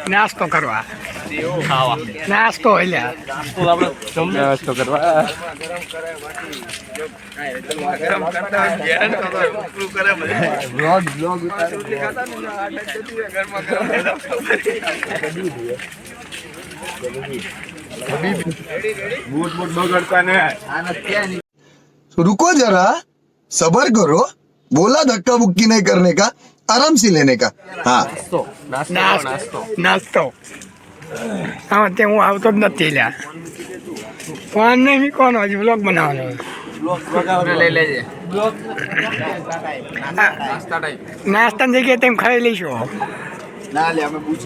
નાસ્તો કરવા નાસ્તો નાસ્તો કરવા रुको जरा सबर करो, बोला धक्का बुक्की नहीं करने का, आराम से लेने का. हाँ નાસ્તો હા તે હું આવતો જ નથી લ્યા ફોન નહીં કોણ હજી બ્લોગ બનાવવાનો નાસ્તાની જગ્યાએ તેમ ખાઈ લઈશું ना ले हमें पूछ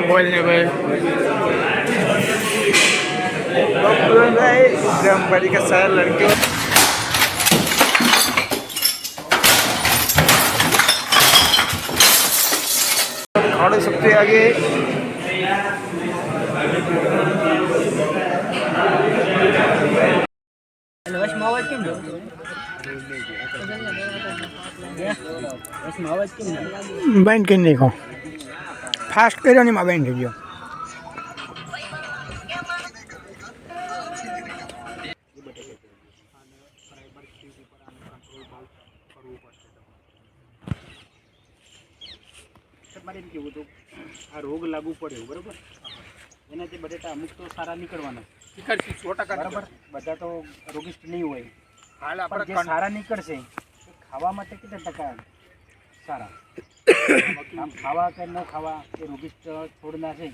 બોલ ને ભાઈ ब्रह्मपुरी का सारा लड़के खाड़े सबसे आगे બંધ કરી નાખો ફાસ્ટ કર્યો ને એમાં બંધ થઈ ગયો મારે એમ કેવું હતું આ રોગ લાગુ પડ્યો બરોબર એનાથી બટેટા અમુક તો સારા નીકળવાના નીકળશે 100% બરાબર બધા તો રોગિષ્ટ નહીં હોય હાલ આપણે જે સારા નીકળશે એ ખાવા માટે કેટલા ટકા સારા આમ ખાવા કે ન ખાવા એ રોગિષ્ટ છોડના છે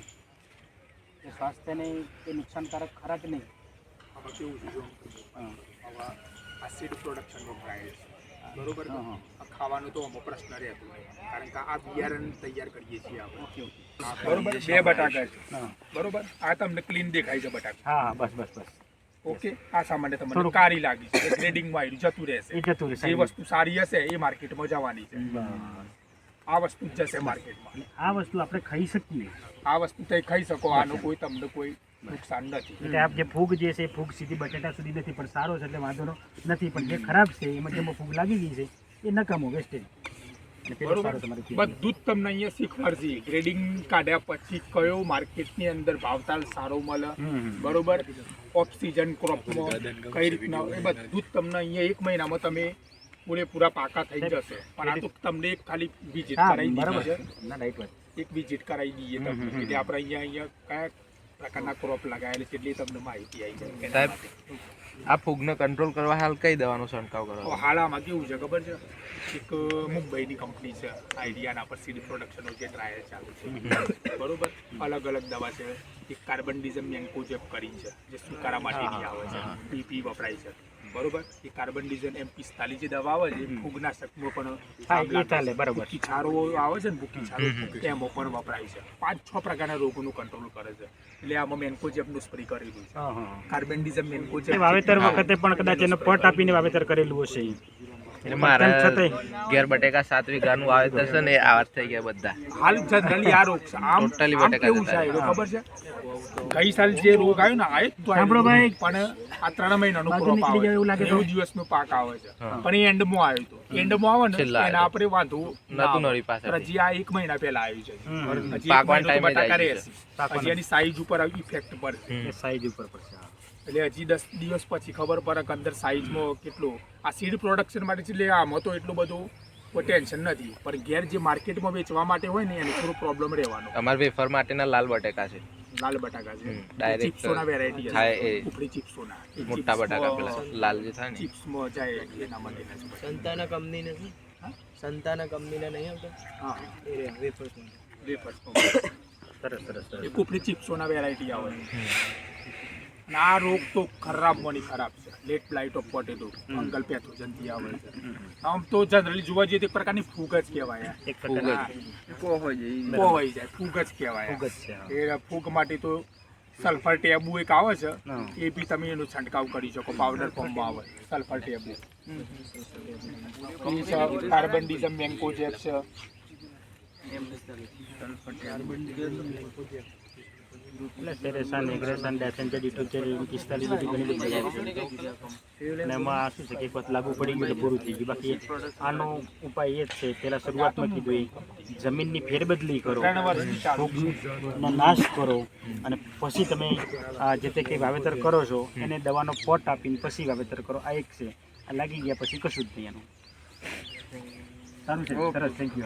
એ સ્વાસ્થ્યને તે નુકસાનકારક ખરા જ નહીં આમાં કેવું છે જો આવા આ સીડ પ્રોડક્શનનો પ્રાઇસ બરોબર આ ખાવાનું તો અમુક પ્રશ્ન રહેતો કારણ કે આ બિયારણ તૈયાર કરીએ છીએ આપણે બરોબર બે બટાકા છે બરોબર આ તમને ક્લીન દેખાય છે બટાકા હા બસ બસ બસ ઓકે આ સામાન્ય તમને કારી લાગી છે ગ્રેડિંગમાં આવ્યું જતું રહેશે જે વસ્તુ સારી હશે એ માર્કેટમાં જવાની છે આ વસ્તુ જ જશે માર્કેટમાં આ વસ્તુ આપણે ખાઈ શકીએ આ વસ્તુ તમે ખાઈ શકો આનું કોઈ તમને કોઈ નુકસાન નથી એટલે આપ જે ફૂગ જે છે ફૂગ સીધી બટેટા સુધી નથી પણ સારો છે એટલે વાંધો નથી પણ જે ખરાબ છે એમાં જેમાં ફૂગ લાગી ગઈ છે એ નકામો વેસ્ટેજ બરોબર બધું જ તમને અહીંયા શીખવાડશે ગ્રેડિંગ કાઢ્યા પછી કયો માર્કેટની અંદર ભાવતાલ સારો મળે બરોબર ઓક્સિજન ક્રોપમાં કઈ રીતના એ બધું જ તમને અહીંયા 1 મહિનામાં તમે પૂરેપૂરા પાકા થઈ જશે પણ આ તો તમને એક ખાલી વિઝિટ કરાવી દીધી છે એક વિઝિટ કરાવી દઈએ તમને એટલે આપણે અહીંયા કયા પ્રકારના ક્રોપ લગાવેલી છે એટલી તમને માહિતી આવી જાય સાહેબ આ ફૂગને કંટ્રોલ કરવા હાલ કઈ દવાનો છંટકાવ કરો હાલ આમાં કેવું છે ખબર છે એક મુંબઈની કંપની છે આઈડિયાના પર સીડ પ્રોડક્શનનો જે ટ્રાયલ ચાલુ છે બરોબર અલગ અલગ દવા છે એક કાર્બન ડિઝમ મેન્કોજેબ કરી છે જે સુકારા માટેની આવે છે પીપી વપરાય છે બરોબર એ કાર્બન ડિઝમ M45 જે દવા આવે છે ફૂગનાશકમાં પણ ચાલે બરાબર છારો આવે છે ને ભૂકી છારો એમાં પણ વપરાય છે 5-6 પ્રકારના રોગોનું કંટ્રોલ કરે છે એટલે આમાં મેન્કોજેબનું સ્પ્રે કરેલું છે કાર્બન ડિઝમ મેન્કોજેબ વાવેતર વખતે પણ કદાચ એનો પટ આપીને વાવેતર કરેલું હશે એટલે મારા ઘેર બટેકા 7 વીઘાનું વાવેતર છે ને આ થઈ ગયા બધા હાલ જનરલી આ રોગ છે આમ ટોટલી આમ બટેકા કેવું છે ખબર છે ગઈ સાલ જે રોગ આવ્યો ને આ તો સાંભળો ભાઈ પણ આ 3 મહિનાનો ક્રોપ આવે એવું લાગે 90 દિવસનો પાક આવે છે પણ એ એન્ડમાં આવ્યો તો એન્ડમાં આવે ને એના આપણે વાંધો નતું નળી પાસે હજી આ 1 મહિના પહેલા આવ્યું છે હજી પાકવાના ટાઈમે બટાકા જ રહેશે હજી એની સાઈઝ ઉપર ઇફેક્ટ પડશે સાઈઝ ઉપર પડશે એટલે હજી 10 દિવસ પછી ખબર પડે કે અંદર સાઈઝમાં કેટલો આ સીડ પ્રોડક્શન માટે છે એટલે આમાં તો એટલું બધું કોઈ ટેન્શન નથી પણ ઘેર જે માર્કેટમાં વેચવા માટે હોય ને એને થોડો પ્રોબ્લેમ રહેવાનો અમાર વેફર માટેના લાલ બટેકા છે લાલ બટાકા છે ડાયરેક્ટ ચિપ્સોના વેરાયટી થાય એ ઉપડી ચિપ્સોના મોટા બટાકા પેલા લાલ જે થાય ને ચિપ્સમાં જાય એના માટેના છે સંતાના કંપની નથી સંતાના કંપનીના નહીં આવતા હા એ વેફર્સ સરસ એ ઉપડી ચિપ્સોના વેરાયટી આવે અને આ રોગ તો ખરાબમાંની ખરાબ છે late blight of potato fungal પેથોજનથી આવે છે આમ તો જનરલી જોવા જઈએ તો એક પ્રકારની ફૂગ જ કહેવાય એક પ્રકાર પોવાઈ જાય ફૂગ જ કહેવાય એ ફૂગ માટે તો સલ્ફર ટેબુ એક આવે છે એ બી તમે એનો છંટકાવ કરી શકો પાવડર ફોર્મમાં આવે સલ્ફર ટેબુ કાર્બન ડિઝમ મેન્કોજેબ છે એટલે સેરેસાન એગ્રેસાન ડાયસેન્ટર ડિટોચેરિન 45 બધી ઘણી બધી દવાઓ છે અને એમાં શું છે કે એક વખત લાગુ પડી ગયું તો પૂરું થઈ ગયું. બાકી આનો ઉપાય એ જ છે, પહેલાં શરૂઆતમાં કીધું એ જમીનની ફેરબદલી કરો, ફૂગનો નાશ કરો અને પછી તમે આ જે તે કંઈ વાવેતર કરો છો એને દવાનો પોટ આપીને પછી વાવેતર કરો. આ એક છે. આ લાગી ગયા પછી કશું જ નહીં એનું. સારું છે, સરસ, થેન્ક યુ.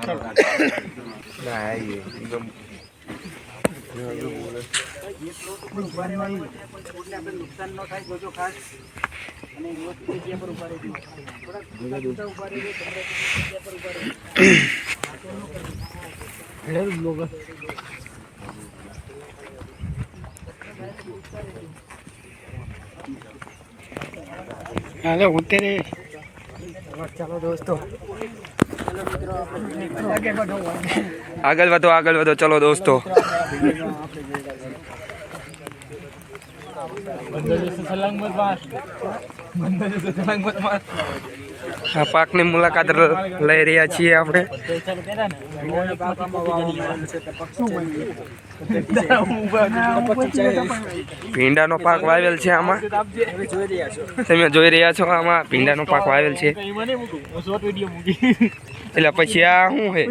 નુકસાન ન થાય જોજો ખાસ, અને વ્યવસ્થિત જગ્યા પર ઉભા રહેજો. થોડા દૂર ઉભા રહેજો, જગ્યા પર ઉભા રહેજો. હાલો ઉતરે. ચાલો દોસ્તો, આગળ વધો ચલો દોસ્તો. આ પાકની મુલાકાત લઈ રહ્યા છીએ આપણે. ભીંડાનો પાક વાવેલ છે આમાં, તમે જોઈ રહ્યા છો. આમાં ભીંડાનો પાક વાવેલ છે. એટલે પછી આ શું છે?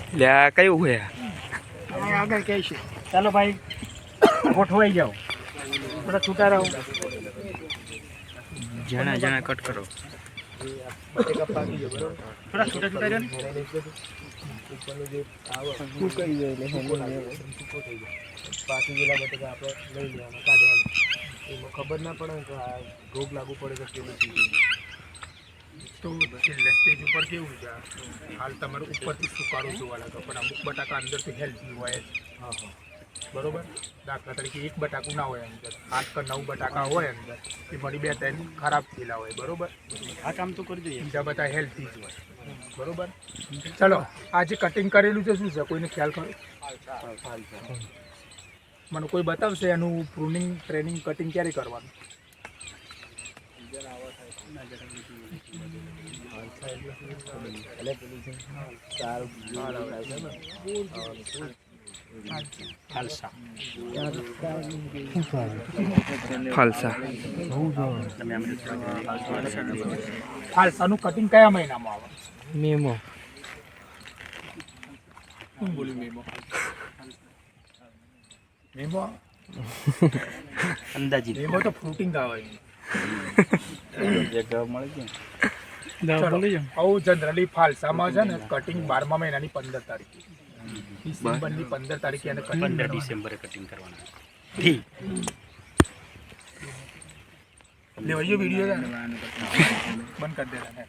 એટલે આ કયું છે? આગળ કહીશું. ચાલો ભાઈ, ગોઠવાઈ જાઓ, થોડા છૂટા રહો. જણા કટ કરો. થોડા છૂટા છૂટા રહો ને. પાકી ગયેલા બટેકા આપણે લઈ લેવાના, કાઢવાના. એમાં ખબર ના પડે કે આ રોગ લાગુ પડે તો પેલું થઈ જાય. તો છેલ્લે સ્ટેજ ઉપર કેવું છે, હાલ તમારે ઉપરથી સુકારો જોવા લાગે, પણ અમુક બટાકા અંદરથી હેલ્ધી હોય. બરોબર, દાખલા તરીકે એક બટાકું ના હોય અંદર, 8 કે 9 બટાકા હોય અંદર, એ મળી 2-3 ખરાબ થયેલા હોય. બરોબર, આ કામ તો કરજો. બીજા બધા હેલ્ધી જ હોય. બરોબર, ચલો આ જે કટિંગ કરેલું છે શું છે, કોઈને ખ્યાલ ખરો? મને કોઈ બતાવશે એનું પ્રૂનિંગ, ટ્રેનિંગ, કટિંગ ક્યારે કરવાનું? ફાલસા. ફાલસાનું કટિંગ કયા મહિનામાં આવે? મેમો શું બોલ્યું મેમો? મેમો અંદાજી મેમો તો ફ્રૂટિંગ આવે. આવું જનરલી ફાલસામાં છે ને કટિંગ 12મા મહિનાની 15 તારીખે, ડિસેમ્બરની 15 તારીખે એને કટિંગ 15 ડિસેમ્બરે કટિંગ કરવાના. લેવાયો વિડીયો બંધ કરી દેવાના.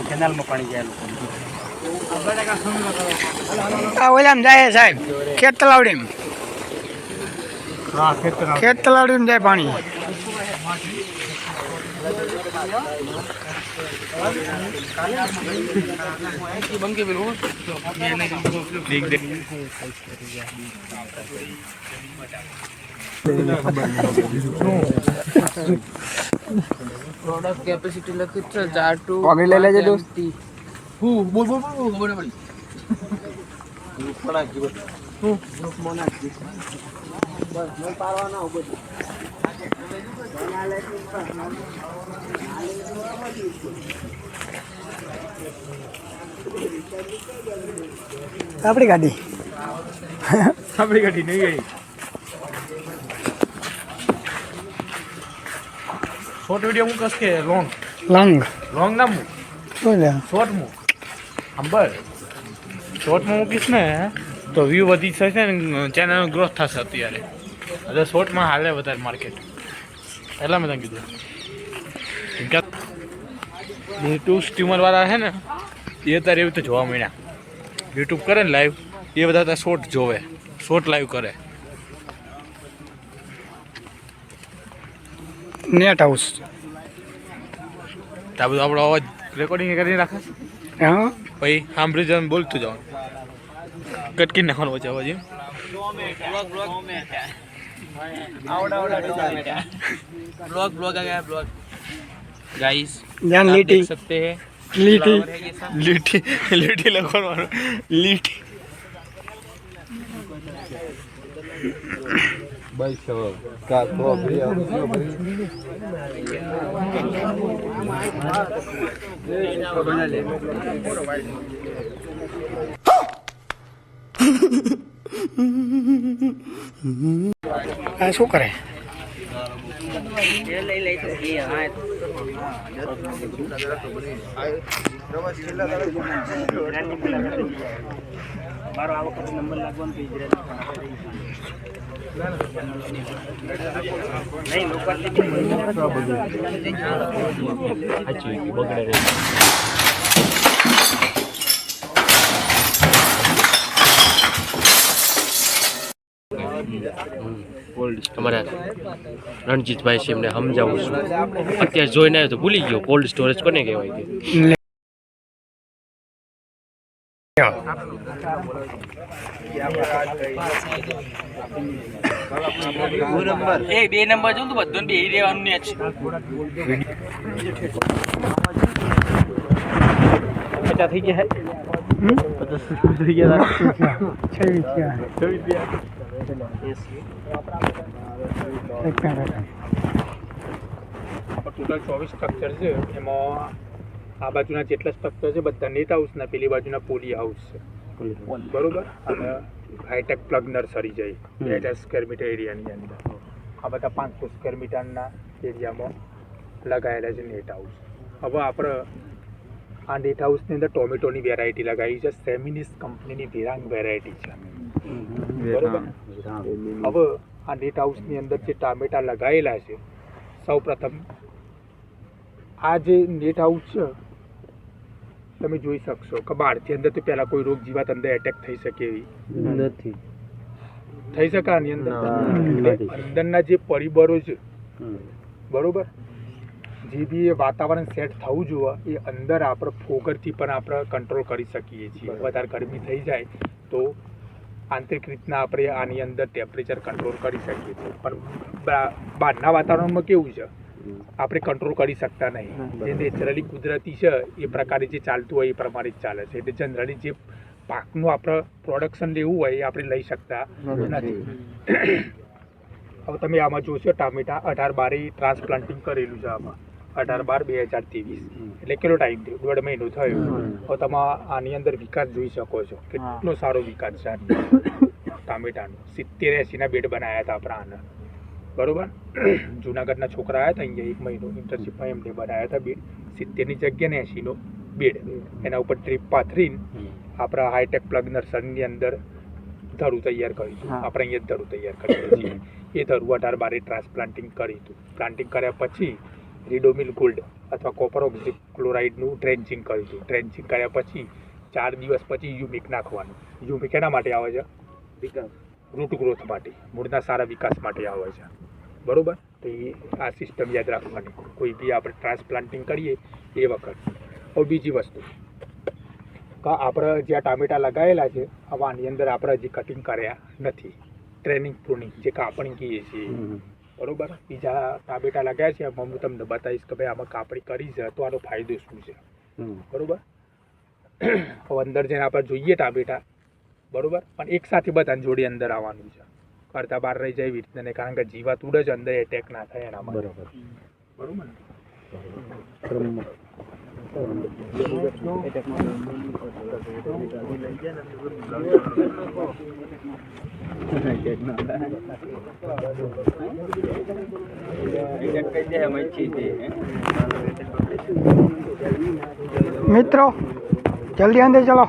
કેનાલમાં પાણી જાય લોકો. આ ઓલામાં જાય સાહેબ, ખેત તલાવડીમાં. હા, ખેતર ખેત તલાવડીમાં જાય પાણી. પ્રોડક્ટ કેપેસિટી લખી છે 4 to આગળ લઈ લેજે દોસ્ત. આપણી ગાડી નહીં ગઈ. શોર્ટ વિડીયો મૂકસ કે લોંગ? લોંગ ના મૂક, શોર્ટ મૂક. અંબર શોર્ટમાં મૂકીશ ને તો વ્યૂ વધી થશે ને, ચેનલ ગ્રોથ થશે. અત્યારે એટલે શોર્ટમાં હાલે વધારે માર્કેટ. પહેલાં મેં તને કીધું યુટ્યુબ સ્ટ્રીમરવાળા છે ને એ અત્યારે એવી રીતે જોવા મળ્યા. યુટ્યુબ કરે ને લાઈવ, એ બધા ત્યાં શોર્ટ જોવે, શોર્ટ લાઈવ કરે. Net house. આ બધું આપણો અવાજ રેકોર્ડિંગ કરીને રાખે, હા, પછી સાંભળી જવાનું, બોલતું જવાનું, કટકી નાખવાનું વચ્ચે અવાજ. ब्लॉग आ गया ब्लॉग गाइस जान आप लीटी देख सकते हैं लीटी flower है ये सब। લીટી લીટી લખવાનું, લીટી આ શું કરે? મારો આ વખતે નંબર લાગવાનો તો નહીં અમારા રણજીતભાઈ છે એમને સમજાવું છું. અત્યારે જોઈને આવ્યો તો ભૂલી ગયો કોલ્ડ સ્ટોરેજ કોને કહેવાય કે બે નંબર જોઉં તો બધું બે રહેવાનું ને છે. થઈ ગયા ટોટલ 24 સ્ટ્રક્ચર છે. એમાં આ બાજુના જેટલા સ્ટ્રક્ચર છે બધા નેટ હાઉસના, પેલી બાજુના પોલી હાઉસ છે, બરોબર. અને હાઈટેક પ્લગ નર્સરી જાય 2000 સ્ક્વેર મીટર એરિયાની અંદર. આ બધા 500 સ્ક્વેર મીટરના એરિયામાં લગાવેલા છે નેટ હાઉસ. હવે આપણે આ નેટ હાઉસની અંદર ટોમેટોની વેરાયટી લગાવી છે, સેમિનિસ કંપનીની વિરાંગ વેરાયટી છે, બરોબર. હવે આ નેટ હાઉસની અંદર જે ટામેટા લગાવેલા છે, સૌ પ્રથમ આ જે નેટ હાઉસ છે તમે જોઈ શકશો કે બહારથી અંદર તો પહેલાં કોઈ રોગ જીવાત અંદર એટેક થઈ શકે એવી નથી થઈ શકે. આની અંદર અંદરના જે પરિબળો છે, બરોબર, જે બી એ વાતાવરણ સેટ થવું જોઈએ એ અંદર આપણે ફોગરથી પણ આપણે કંટ્રોલ કરી શકીએ છીએ. વધારે ગરમી થઈ જાય તો આંતરિક રીતના આપણે આની અંદર ટેમ્પરેચર કંટ્રોલ કરી શકીએ છીએ. પણ બહારના વાતાવરણમાં કેવું છે, આપણે કંટ્રોલ કરી શકતા નહીં. જે નેચરલી કુદરતી છે એ પ્રકારે જે ચાલતું હોય એ પ્રમાણે જ ચાલે છે. એટલે જનરલી જે પાકનું આપણે પ્રોડક્શન લેવું હોય એ આપણે લઈ શકતા નથી. હવે તમે આમાં જોશો ટામેટા 18/12 ટ્રાન્સપ્લાન્ટિંગ કરેલું છે. આમાં 18/12/2023 એટલે કેટલો ટાઈમ થયો? 1.5 મહિનો થયો. હવે તમે આની અંદર વિકાસ જોઈ શકો છો, કેટલો સારો વિકાસ છે ટામેટાનો. 70-80ના બેડ બનાવ્યા હતા આપણે આના, બરોબર. જુનાગઢના છોકરા આવ્યા હતા અહીંયા 1 મહિનો ઇન્ટર્નશીપમાં, એમને બનાવ્યા હતા બેડ 70ની જગ્યાએ 80નો બેડ. એના ઉપર ટ્રીપ પાથરીને આપણા હાઈટેક પ્લગ નર્સરીની અંદર ધરું તૈયાર કરીશું. આપણે અહીંયા ધરું તૈયાર કરીએ છીએ. એ ધરું 18/12 ટ્રાન્સપ્લાન્ટિંગ કર્યું હતું. પ્લાન્ટિંગ કર્યા પછી રીડોમિલ ગોલ્ડ અથવા કોપર ઓક્સી ક્લોરાઇડનું ડ્રેન્ચિંગ કર્યું હતું. ડ્રેન્ચિંગ કર્યા પછી 4 દિવસ પછી યુમિક નાખવાનું. યુમિક એના માટે આવે છે? વિકાસ, રૂટ ગ્રોથ માટે, મૂળના સારા વિકાસ માટે આવે છે, બરોબર. તો એ આ સિસ્ટમ યાદ રાખવાની કોઈ બી આપણે ટ્રાન્સપ્લાન્ટિંગ કરીએ એ વખત. હવે બીજી વસ્તુ કે આપણે જ્યાં ટામેટા લગાવેલા છે હવે આની અંદર આપણે હજી કટિંગ કર્યા નથી. ટ્રેનિંગ પ્રૂનિંગ જે કાપણી કહીએ છીએ, બરોબર. બીજા ટામેટા લગાવ્યા છે એમાં હું તમને બતાવીશ કે ભાઈ આમાં કાપણી કરી છે તો આનો ફાયદો શું છે, બરોબર. હવે અંદર જઈને આપણે જોઈએ ટામેટા, બરોબર. પણ એક સાથે બધાને જોડી અંદર આવવાનું છે, કરતા બહાર રહી જાય એવી રીતના, કારણ કે જીવાત ઉડે છે અંદર એટેક ના થાય એના માટે, બરોબર. મિત્રો જલ્દી અંદર ચલો.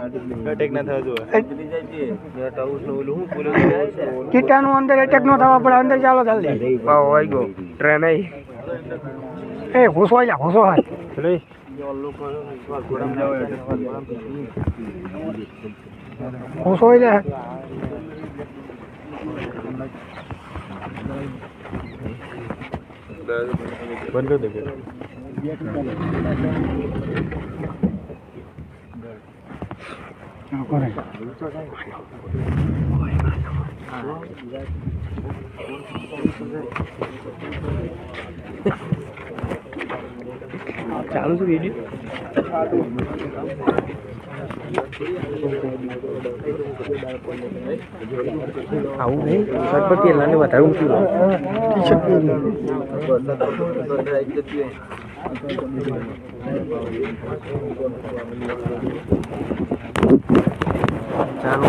કીટાણુ અંદર એટેક નો થવા પડે. અંદર ચાલો જલ્દી. વાઈ ગયો ટ્રેન આવી. એ ઘૂસો જા, ઘૂસો હાથ. ઘૂસો જા. બંધ કરી દે. ચાલુ છે વિડીયો આવું નહીં શર્ટ પેલા ને વધારે ઊંચું ચાલુ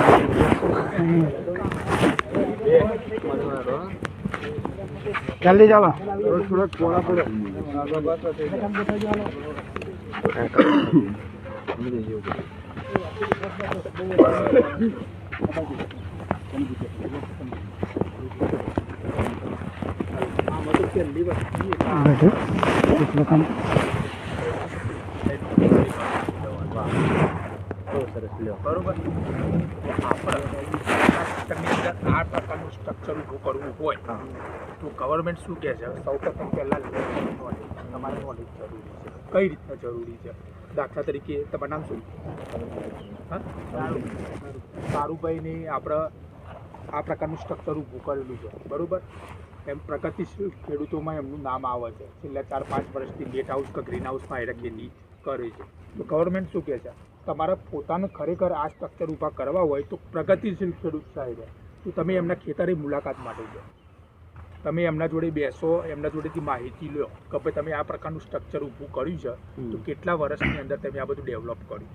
જલ્દી ચાલો બરોબર આ પ્રકારનું સ્ટ્રક્ચર ઊભું કરવું હોય તો ગવર્મેન્ટ શું કહે છે સૌ પ્રથમ પહેલાં તમારે નોલેજ જરૂરી છે કઈ રીતના જરૂરી છે દાખલા તરીકે તમારું નામ શું હા સારુભાઈને આપણે આ પ્રકારનું સ્ટ્રક્ચર ઊભું કરેલું છે બરાબર એમ પ્રગતિશીલ ખેડૂતોમાં એમનું નામ આવે છે છેલ્લા 4-5 વર્ષથી ગેટ હાઉસ કે ગ્રીન હાઉસમાં એને ખેતી કરે છે તો ગવર્મેન્ટ શું કહે છે તમારે પોતાને ખરેખર આ સ્ટ્રક્ચર ઊભા કરવા હોય તો પ્રગતિશીલ ખેડૂત સાહેબ તો તમે એમના ખેતરની મુલાકાત માટે જાઓ તમે એમના જોડે બેસો એમના જોડેથી માહિતી લો કે ભાઈ તમે આ પ્રકારનું સ્ટ્રક્ચર ઊભું કર્યું છે તો કેટલા વર્ષની અંદર તમે આ બધું ડેવલપ કર્યું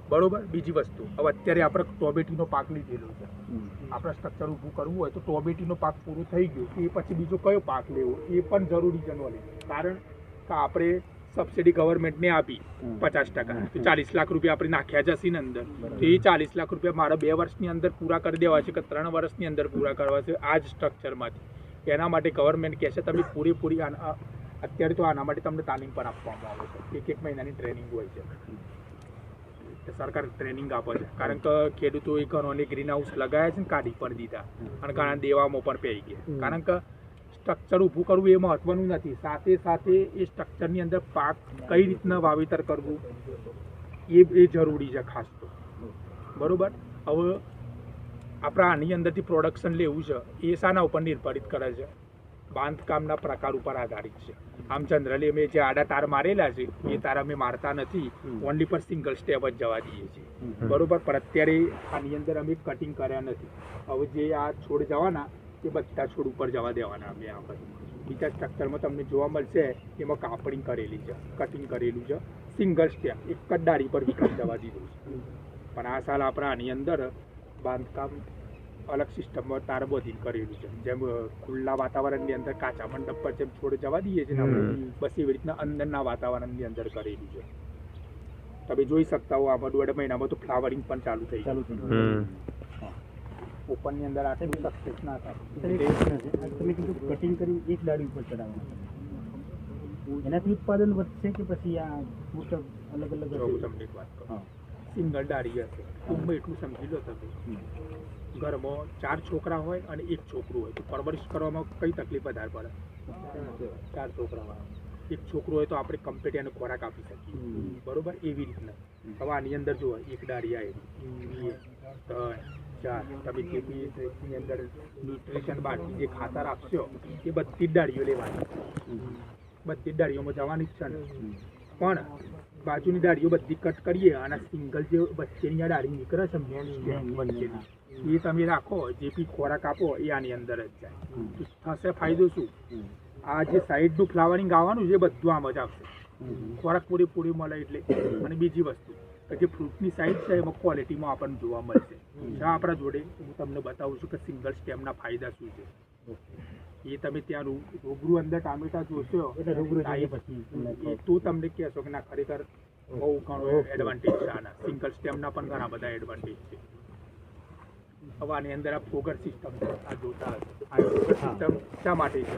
બરોબર બીજી વસ્તુ હવે અત્યારે આપણે ટોમેટીનો પાક લીધેલો છે આપણે સ્ટ્રક્ચર ઊભું કરવું હોય તો ટોમેટીનો પાક પૂરો થઈ ગયો એ પછી બીજો કયો પાક લેવો એ પણ જરૂરી છે નોલેજ કારણ કે આપણે સબસિડી ગવર્મેન્ટને આપી 50% તો 40 લાખ રૂપિયા આપણે નાખ્યા જશે ને અંદર તો એ 40 લાખ રૂપિયા મારા 2 વર્ષની અંદર પૂરા કરી દેવા છે કે 3 વર્ષની અંદર પૂરા કરવા છે આ જ સ્ટ્રક્ચરમાંથી એના માટે ગવર્મેન્ટ કહે છે તમે પૂરેપૂરી અત્યારે તો આના માટે તમને તાલીમ પણ આપવામાં આવે છે 1 મહિનાની ટ્રેનિંગ હોય છે સરકાર ટ્રેનિંગ આપે છે કારણ કે ખેડૂતોએ ઘરોને ગ્રીન હાઉસ લગાવ્યા છે ને કાઢી પણ દીધા અને ઘણા દેવામાં પણ પડી ગયા કારણ કે સ્ટ્રક્ચર ઊભું કરવું એ મહત્વનું નથી સાથે સાથે એ સ્ટ્રક્ચરની અંદર પાક કઈ રીતના વાવેતર કરવું એ જરૂરી છે ખાસ તો બરાબર હવે આપણે આની અંદરથી પ્રોડક્શન લેવું છે એ શાના ઉપર નિર્ધારિત કરે છે બાંધકામના પ્રકાર ઉપર આધારિત છે આમ જનરલી અમે જે આડા તાર મારેલા છે એ તાર અમે મારતા નથી ઓનલી પર સિંગલ સ્ટેપ જ જવા દઈએ છીએ બરાબર પણ અત્યારે આની અંદર અમે કટિંગ કર્યા નથી હવે જે આ છોડ જવાના એ બધા છોડ ઉપર જવા દેવાના અમે આ બીજા સ્ટ્રક્ચરમાં તમને જોવા મળશે એમાં કાપડિંગ કરેલી છે કટિંગ કરેલું છે સિંગલ સ્ટેપ એક જ ડાળી પર વિકાસ જવા દીધું છે પણ આ સાલ આપણે આની અંદર બાંધકામ અલગ સિસ્ટમમાં તાર બધી કરેલું છે જેમ ખુલ્લા વાતાવરણની અંદર કાચા મંડપ પર જેમ છોડ જવા દઈએ છીએ આપણે બસ એવી રીતના અંદરના વાતાવરણની અંદર કરેલું છે તમે જોઈ શકતા હો આમાં 1.5 મહિનામાં તો ફ્લાવરિંગ પણ ચાલુ થઈ ગયું ઓપનની અંદર આટલું સક્સેસ ના થાય તમે કીધું કટિંગ કરી એક ડાળી ઉપર ચડાવવાનું એનાથી ઉત્પાદન વધશે કે પછી આ મોટો અલગ અલગ તમને એક વાત કહું સિંગલ ડાળી હશે ટૂંકમાં એટલું સમજી લો તમે ઘરમાં 4 છોકરા હોય અને 1 છોકરું હોય તો પરવરિશ કરવામાં કઈ તકલીફ વધારે પડે 4 છોકરા એક છોકરો હોય તો આપણે કમ્પ્લીટ એને ખોરાક આપી શકીએ બરોબર એવી રીતના હવે આની અંદર જુઓ એક ડાળી આવી 4 તમે જેની અંદર ન્યુટ્રિશન બાકી જે ખાતર આપશો એ બધી જ ડાળીઓ લેવાની બધી જ ડાળીઓમાં જવાની જ છે ને પણ બાજુની ડાળીઓ બધી કટ કરીએ અને સિંગલ જે વચ્ચેની ડાળી નીકળે છે મેન વચ્ચેની એ તમે રાખો જે બી ખોરાક આપો એ આની અંદર જ જાય થશે ફાયદો શું આ જે સાઈડનું ફ્લાવરિંગ આવવાનું છે બધું આમ જ આવશે ખોરાક પૂરી મળે એટલે અને બીજી વસ્તુ કે જે ફ્રૂટની સાઈડ છે એમાં ક્વોલિટીમાં આપણને જોવા મળશે આપણા જોડે હું તમને બતાવું છું કે સિંગલ સ્ટેમના ફાયદા શું છે એ તમે ત્યાં રૂબરૂ અંદર ટામેટા જોશો એટલે રૂબરૂ પછી તો તમને કહેશો કે ના ખરેખર બહુ ઘણો એડવાન્ટેજ છે આના સિંગલ સ્ટેમના પણ ઘણા બધા એડવાન્ટેજ છે હવે આની અંદર આ ફોગર સિસ્ટમ છે આ જોતા આ ફોગર સિસ્ટમ શા માટે છે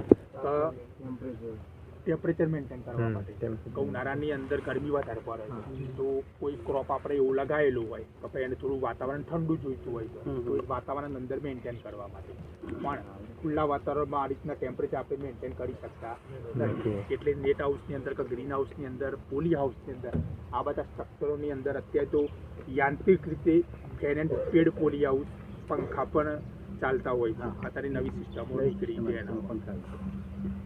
ટેમ્પરેચર મેન્ટેન કરવા માટે ઉનાળાની અંદર ગરમી વધારે પડે છે તો કોઈ ક્રોપ આપણે એવું લગાવેલું હોય તો પછી એને થોડું વાતાવરણ ઠંડુ જોઈતું હોય તો એ વાતાવરણ અંદર મેન્ટેન કરવા માટે પણ ખુલ્લા વાતાવરણમાં આ રીતના ટેમ્પરેચર આપણે મેન્ટેન કરી શકતા નથી એટલે નેટ હાઉસની અંદર કે ગ્રીન હાઉસની અંદર પોલી હાઉસની અંદર આ બધા સ્ટ્રક્ચરોની અંદર અત્યારે તો યાંત્રિક રીતે fan and pad poly house પંખા પણ ચાલતા હોય છે અત્યારે નવી સિસ્ટમો નીકળી છે એના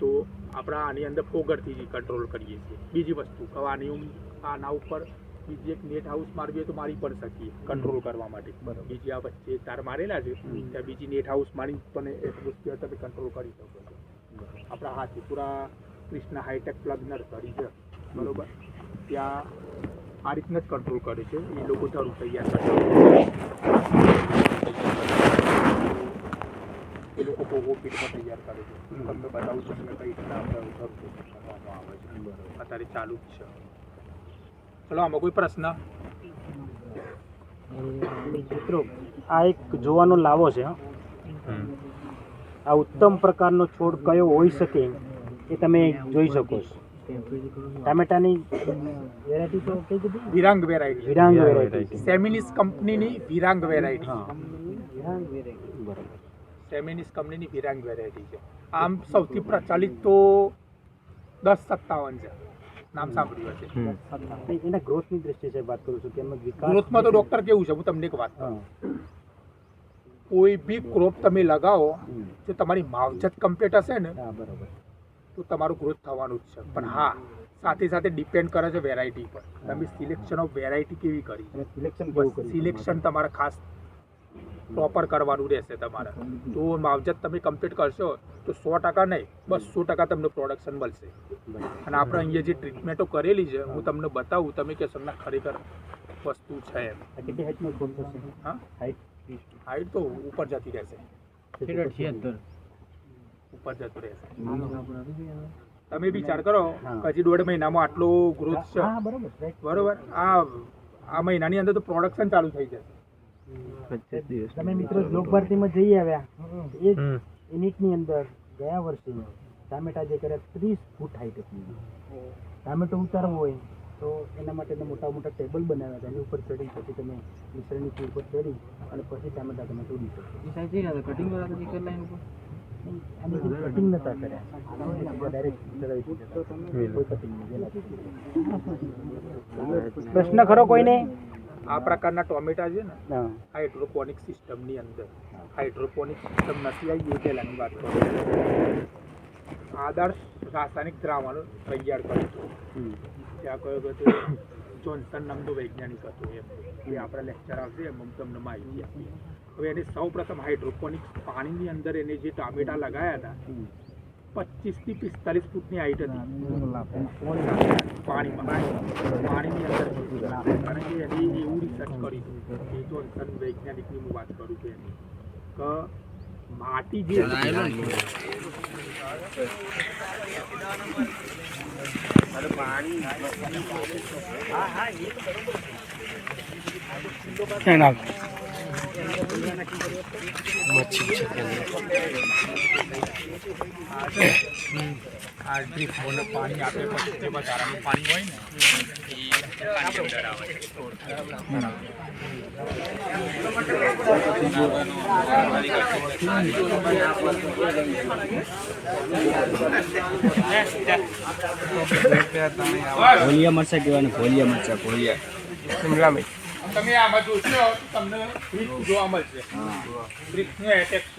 તો આપણા આની અંદર ફોગરથી કંટ્રોલ કરીએ છીએ. બીજી વસ્તુ કે આના ઉપર બીજી એક નેટ હાઉસ મારવી હોય તો મારી પણ શકીએ કંટ્રોલ કરવા માટે. બીજી આ વચ્ચે તાર મારેલા છે ત્યાં બીજી નેટ હાઉસ મારી પણ એટલું સ્પીડ તમે કંટ્રોલ કરી શકો છો. આપણા હાથીપુરા કૃષ્ણ હાઈટેક પ્લગ નર્સરી છે બરોબર, ત્યાં આ રીતના જ કંટ્રોલ કરે છે એ લોકો. જરૂર તૈયાર કરે એ લોકો પોગો પીટમાં તૈયાર કરે છે. તમને બતાવું છું તમે કઈ રીતના આપણે જરૂર કરવામાં આવે છે. અત્યારે ચાલુ જ છે. ચલો આમાં કોઈ પ્રશ્ન? મિત્રો આ એક જોવાનો લાવો છે. આ ઉત્તમ પ્રકારનો છોડ કયો હોઈ શકે એ તમે જોઈ શકો છો. ટામેટાની વેરાયટી તો કઈ કીધી? વિરાંગ વેરાયટી. વિરાંગ વેરાયટી. સેમિનિસ કંપનીની વિરાંગ વેરાયટી. વિરાંગ વેરાયટી બરાબર. સેમિનિસ કંપનીની વિરાંગ વેરાયટી છે. આમ સૌથી પ્રચલિત તો 1057 છે, નામ સાંભળ્યું હશે. એના ગ્રોથની દ્રષ્ટિએ સાહેબ વાત કરું છું કે એનો વિકાસ ગ્રોથમાં તો ડોક્ટર કેવું છે, હું તમને એક વાત કહું. કોઈ બી ક્રોપ તમે લગાવો જો તમારી માવજત કમ્પ્લીટ હશે ને હા બરાબર તો તમારું ગ્રોથ થવાનું જ છે. પણ હા, સાથે સાથે ડિપેન્ડ કરે છે વેરાયટી પર. તમે સિલેક્શન ઓફ વેરાયટી કેવી કરી, અને સિલેક્શન કેવું કર્યું? સિલેક્શન તમારે ખાસ પ્રોપર કરવાનું રહેશે તમારે. તો માવજત તમે કમ્પ્લીટ કરશો તો 100% નહીં 200% તમને પ્રોડક્શન મળશે. અને આપણે અહીંયા જે ટ્રીટમેન્ટો કરેલી છે હું તમને બતાવું, તમે કહેશો ના ખરેખર વસ્તુ છે એમ. આ કેટલી હાઈટનો છોડ થશે? હા, હાઈટ તો ઉપર જતી રહેશે, ઉપર જતું રહેશે. તમે વિચાર કરો કે હજી 1.5 મહિનામાં આટલો ગ્રોથ છે હા બરાબર right. બરોબર. આ મહિનાની અંદર તો પ્રોડક્શન ચાલુ થઈ જશે. તમે મિત્રો લોક ભારતીમાં જઈ આવ્યા એ જ યુનિટની અંદર ગયા વર્ષે ટામેટા જે કર્યા 30 ફૂટ હાઈટ હતી. ટામેટો ઉતારવો હોય તો એના માટે મોટા મોટા ટેબલ બનાવ્યા હતા. એની ઉપર ચડી પછી તમે મિશ્રણની ઉપર ચડી અને પછી ટામેટા તમે તોડી શકો. કટિંગ નતા કર્યા, ડાયરેક્ટ કોઈ કટિંગ નહીં. પ્રશ્ન ખરો કોઈને? આ પ્રકારના ટોમેટા છે ને હા હાઇડ્રોપોનિક સિસ્ટમની અંદર, હાઇડ્રોપોનિક સિસ્ટમ નથી આવી એ પહેલાંની વાત કરું. આદર્શ રાસાયણિક દ્રાવણો તૈયાર કરે છે. ત્યાં કયો હતો જોન્સન નામનો વૈજ્ઞાનિક હતો એમ. એ આપણા લેક્ચર આવશે એમ તમને માહિતી આપીએ. હવે એને સૌ પ્રથમ હાઇડ્રોપોનિક પાણીની અંદર એને જે ટામેટા લગાવ્યા હતા 25 થી 45 ફૂટની હાઈટ હતી પાણીની અંદર. કારણ કે એની એવું રિસર્ચ કર્યું હતું એ જોન્સન વૈજ્ઞાનિકની હું વાત કરું છું એની કે માટી જે એના આ ડ્રીપ બોલે પાણી આપે પછી જે વધારાનું પાણી હોય ને એ પાણી અંદર આવે. ભોલિયા મરચા કહેવાય, ભોલિયા મરચા, ભોલિયા શિમલા મિર્ચ. તમે આમાં જોશો તો તમને જોવા મળશે. બ્રિક્સનો એટેક છે.